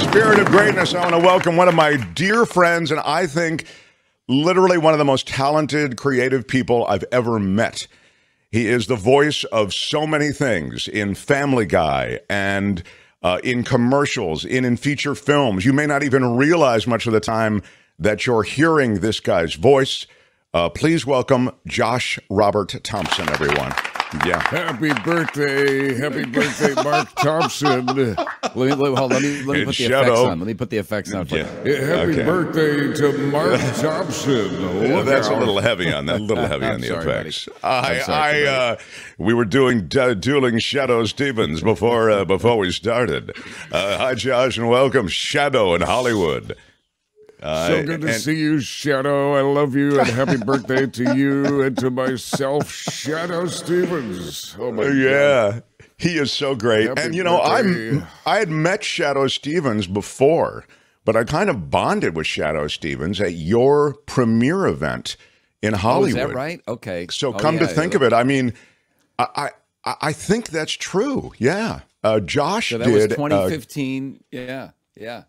spirit of greatness, I want to welcome one of my dear friends, and I think literally one of the most talented, creative people I've ever met. He is the voice of so many things in Family Guy and in commercials, in feature films. You may not even realize much of the time that you're hearing this guy's voice. Please welcome Josh Robert Thompson, everyone. Yeah. Happy birthday, Mark Thompson. Let me put the effects on. Let me put the effects on. Yeah. Happy birthday to Mark Thompson. That's a little heavy on that. A little heavy on the effects. We were doing dueling Shadow Stevens before we started. Hi, Josh, and welcome, Shadow in Hollywood. So good to see you, Shadow. I love you, and happy birthday to you and to myself, Shadow Stevens. Oh my God. He is so great. Happy and you know, birthday. I had met Shadow Stevens before, but I kind of bonded with Shadow Stevens at your premiere event in Hollywood. Oh, is that right? Okay. So come to think of it, I mean, I think that's true. Yeah. Josh so that did. was 2015. Yeah. Yeah.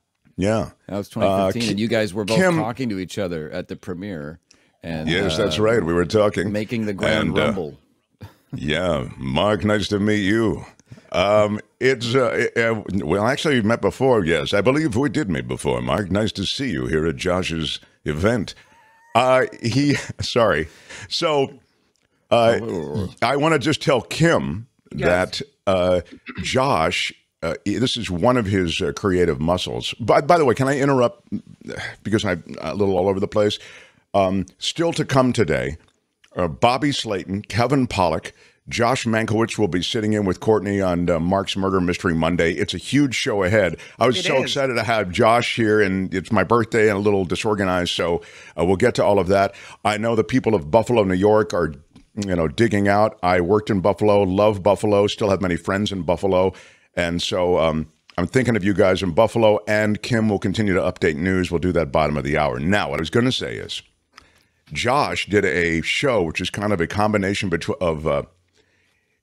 That was 2015, and you guys were both talking to each other at the premiere. And yes, that's right. We were talking. Making the ground rumble. Yeah. Mark, nice to meet you. Well, actually, we met before, yes. I believe we did meet before, Mark. Nice to see you here at Josh's event. Sorry. So, I want to just tell Kim that Josh... this is one of his creative muscles. By the way, can I interrupt because I'm a little all over the place? Still to come today, Bobby Slayton, Kevin Pollak, Josh Mankiewicz will be sitting in with Courtney on Mark's Murder Mystery Monday. It's a huge show ahead. I was so excited to have Josh here, and it's my birthday and a little disorganized, so we'll get to all of that. I know the people of Buffalo, New York are digging out. I worked in Buffalo, love Buffalo, still have many friends in Buffalo. And so I'm thinking of you guys in Buffalo, and Kim will continue to update news. We'll do that bottom of the hour. Now, what I was going to say is Josh did a show, which is kind of a combination of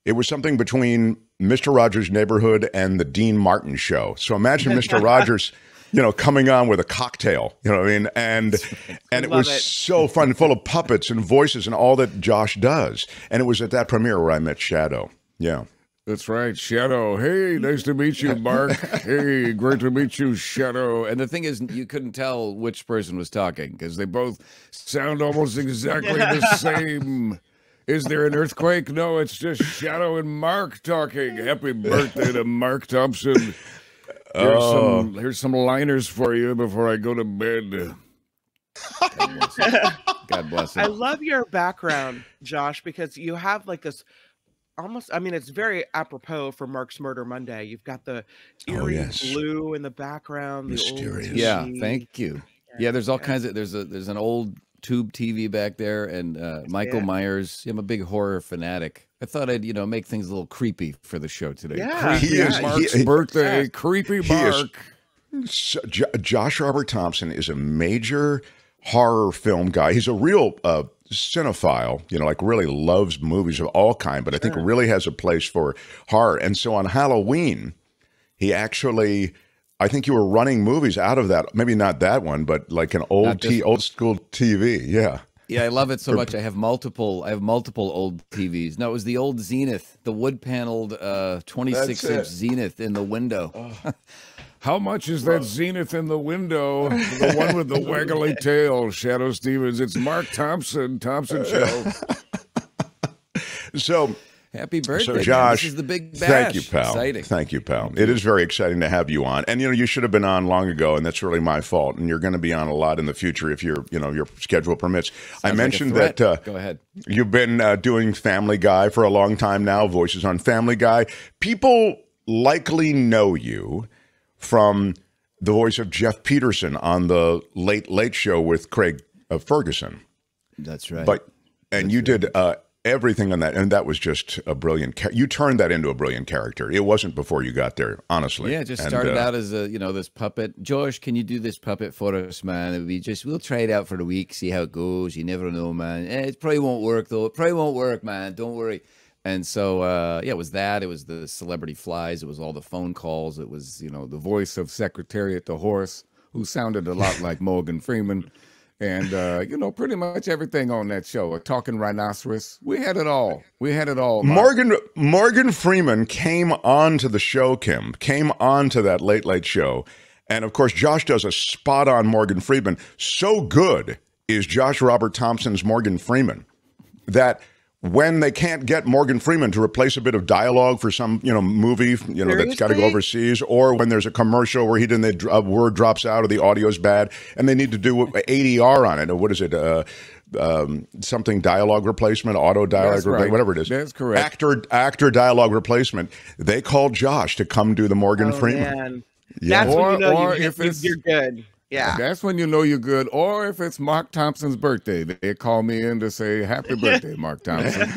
it was something between Mr. Rogers' Neighborhood and the Dean Martin Show. So imagine Mr. Rogers, coming on with a cocktail, you know what I mean? And it was so fun, full of puppets and voices and all that Josh does. And it was at that premiere where I met Shadow. Yeah. That's right, Shadow. Hey, nice to meet you, Mark. Hey, great to meet you, Shadow. And the thing is, you couldn't tell which person was talking because they both sound almost exactly the same. Is there an earthquake? No, it's just Shadow and Mark talking. Happy birthday to Mark Thompson. Here's some liners for you before I go to bed. God bless him. I love your background, Josh, because you have like this almost, I mean, it's very apropos for Mark's Murder Monday. You've got the eerie blue in the background. Mysterious. Yeah, thank you. Yeah, there's all kinds of, there's an old tube TV back there, and Michael Myers. I'm a big horror fanatic. I thought I'd, make things a little creepy for the show today. Yeah. Creepy Mark's birthday. Creepy Mark. Josh Robert Thompson is a major horror film guy. He's a real cinephile, like really loves movies of all kind, but I think really has a place for horror. And so on Halloween, he actually, I think you were running movies out of that, maybe not that one, but like an old school TV. Yeah. Yeah, I love it so much. I have multiple old TVs. No, it was the old Zenith, the wood paneled 26-inch Zenith in the window. How much is that Zenith in the window? The one with the waggly tail, Shadow Stevens. It's Mark Thompson Show. So happy birthday, so Josh, this is the big bash. Thank you, pal. Exciting. Thank you, pal. It is very exciting to have you on. And, you should have been on long ago, and that's really my fault. And you're going to be on a lot in the future if your schedule permits. I mentioned that go ahead. You've been doing Family Guy for a long time now, voices on Family Guy. People likely know you from the voice of Jeff Peterson on the Late Late Show with Craig Ferguson. That's right. You did everything on that, and that was just a brilliant. You turned that into a brilliant character. It wasn't before you got there, honestly. Yeah, it just started out as a this puppet. Josh, can you do this puppet for us, man? We'll try it out for the week, see how it goes. You never know, man. It probably won't work though. It probably won't work, man. Don't worry. And so, yeah, it was that. It was the celebrity flies. It was all the phone calls. It was, you know, the voice of Secretariat the Horse, who sounded a lot like Morgan Freeman. And, you know, pretty much everything on that show. A talking rhinoceros. We had it all. We had it all. Morgan Freeman came on to the show, Kim, came on to that Late Late Show. And, of course, Josh does a spot-on Morgan Freeman. So good is Josh Robert Thompson's Morgan Freeman that when they can't get Morgan Freeman to replace a bit of dialogue for some, you know, movie, you know, that's got to go overseas, or when there's a commercial where a word drops out or the audio's bad and they need to do ADR on it, or what is it, something dialogue replacement, auto dialogue, whatever it is. That's correct. Actor dialogue replacement. They called Josh to come do the Morgan Freeman. Man. Yeah. That's when you know you're good. Yeah. That's when you know you're good. Or if it's Mark Thompson's birthday, they call me in to say, happy birthday, Mark Thompson.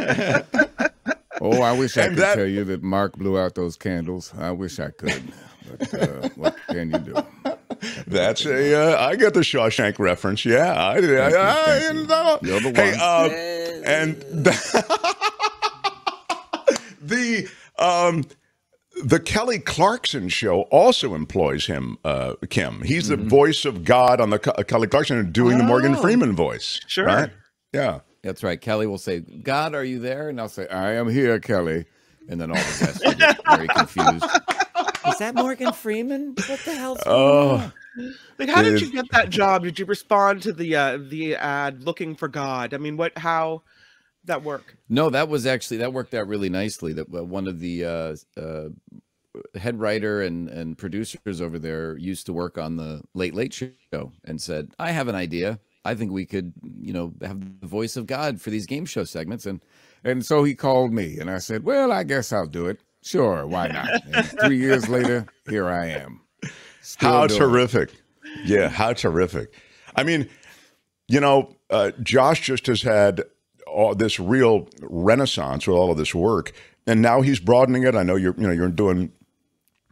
Oh, I wish I could tell you that Mark blew out those candles. I wish I could. But what can you do? That's I get the Shawshank reference. Yeah. You're the one. Hey, and the Kelly Clarkson show also employs him, Kim. He's the voice of God on the Kelly Clarkson, doing the Morgan Freeman voice. Sure. Right? Yeah. That's right. Kelly will say, God, are you there? And I'll say, I am here, Kelly. And then all the rest will get very confused. Is that Morgan Freeman? What the hell's going on? Like, how did you get that job? Did you respond to the ad looking for God? I mean, how that work? No, that worked out really nicely. That one of the head writer and producers over there used to work on the Late Late Show and said, I have an idea. I think we could, you know, have the voice of God for these game show segments. And so he called me and I said, well, I guess I'll do it. Sure, why not? And 3 years later, here I am. How terrific. Yeah, how terrific. I mean, you know, Josh just has had all this real renaissance with all of this work, and now he's broadening it. I know you're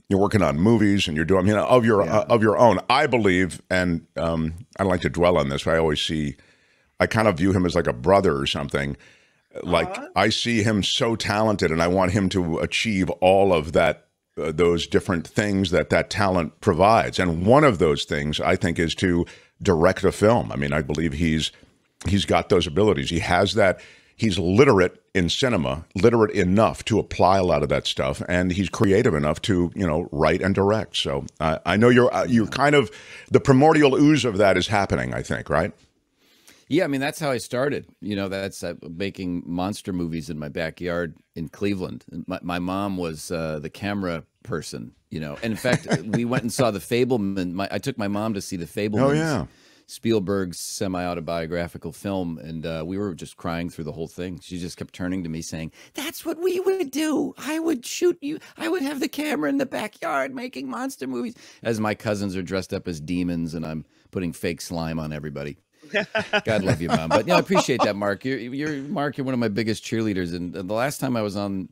working on movies and you're doing, you know, of your own. I believe, and I don't like to dwell on this, but I kind of view him as like a brother or something. Like I see him so talented, and I want him to achieve all of that, those different things that talent provides. And one of those things, I think, is to direct a film. I mean, I believe he's got those abilities. He has that. He's literate in cinema, literate enough to apply a lot of that stuff, and he's creative enough to, you know, write and direct. So I know you're kind of, the primordial ooze of that is happening, I think, right? Yeah, I mean, that's how I started. You know, that's making monster movies in my backyard in Cleveland. My mom was the camera person, you know. And in fact, we went and saw The Fabelman. I took my mom to see The Fabelman. Oh, yeah. Spielberg's semi-autobiographical film, and we were just crying through the whole thing. She just kept turning to me saying, that's what we would do. I would shoot you. I would have the camera in the backyard making monster movies. As my cousins are dressed up as demons, and I'm putting fake slime on everybody. God love you, Mom. But yeah, I appreciate that, Mark. Mark, you're one of my biggest cheerleaders. And the last time I was on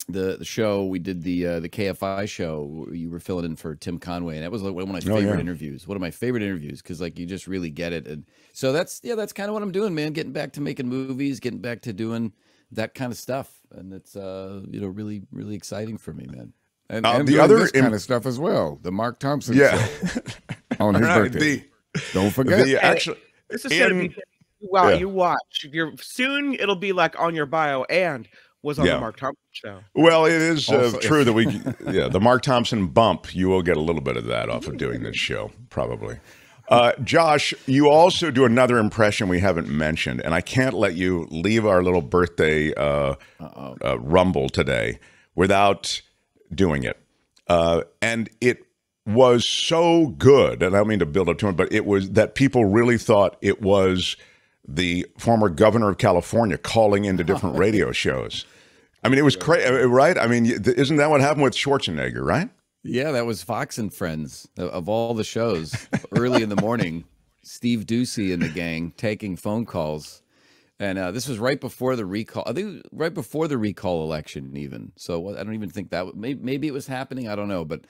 the show, we did the KFI show. You were filling in for Tim Conway, and that was like one of my favorite interviews. One of my favorite interviews, because like you just really get it. And so that's kind of what I'm doing, man. Getting back to making movies, getting back to doing that kind of stuff, and it's you know, really, really exciting for me, man. And the other this kind of stuff as well. The Mark Thompson show on his birthday. Don't forget. This is gonna be you watch. Soon it'll be like on your bio and was on the Mark Thompson show. Well, it is true that the Mark Thompson bump, you will get a little bit of that off of doing this show, probably. Josh, you also do another impression we haven't mentioned, and I can't let you leave our little birthday rumble today without doing it. And it was so good, and I don't mean to build up to it, but it was that people really thought it was the former governor of California calling into different radio shows. I mean, it was crazy, right? I mean, isn't that what happened with Schwarzenegger, right? Yeah, that was Fox and Friends. Of all the shows, early in the morning, Steve Ducey and the gang taking phone calls. And this was right before the recall. I think right before the recall election even. So I don't even think that, maybe it was happening. I don't know, but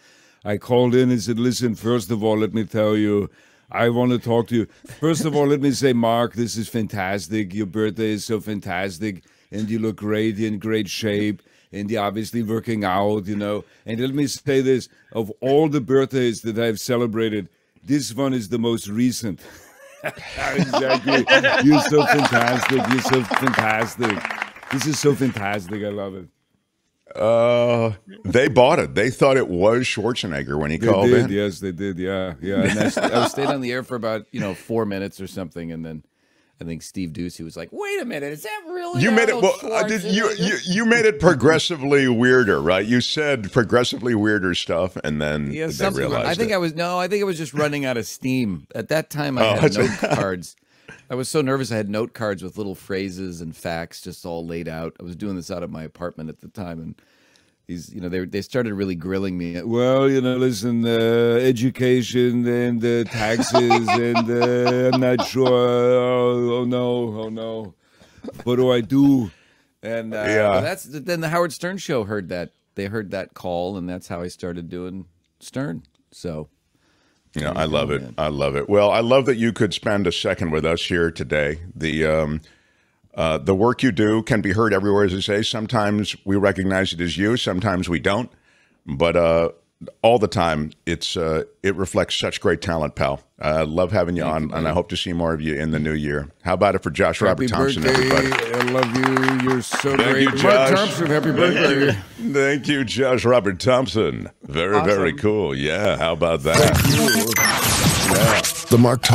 I called in and said, listen, first of all, let me tell you, I want to talk to you. First of all, let me say, Mark, this is fantastic. Your birthday is so fantastic. and you look great, in great shape, and you're obviously working out, you know. And let me say this, of all the birthdays that I've celebrated, this one is the most recent. Exactly. You're so fantastic. You're so fantastic. This is so fantastic. I love it. They bought it. They thought it was Schwarzenegger when he called in. Yes, they did. Yeah. And I stayed on the air for about 4 minutes or something, and then I think Steve Ducey was like, "Wait a minute, is that really?" You made it. Well, you made it progressively weirder, right? You said progressively weirder stuff, and then they realized. I think I was just running out of steam at that time. I had note cards. I was so nervous. I had note cards with little phrases and facts just all laid out. I was doing this out of my apartment at the time, and they started really grilling me. Well, listen, education and taxes, and I'm not sure. Oh no, what do I do? And then the Howard Stern show heard that. They heard that call, and that's how I started doing Stern. So. Yeah, I love it. I love it. Well, I love that you could spend a second with us here today. The work you do can be heard everywhere, as I say. Sometimes we recognize it as you, sometimes we don't. But all the time, it reflects such great talent, pal. I love having you on, and I hope to see more of you in the new year. How about it for Josh Robert Thompson, everybody? I love you. You're so Thank great. You, Josh. Mark Thompson, happy birthday. Thank you, Josh Robert Thompson. Very, very cool. Yeah, how about that? Yeah. The Mark Thompson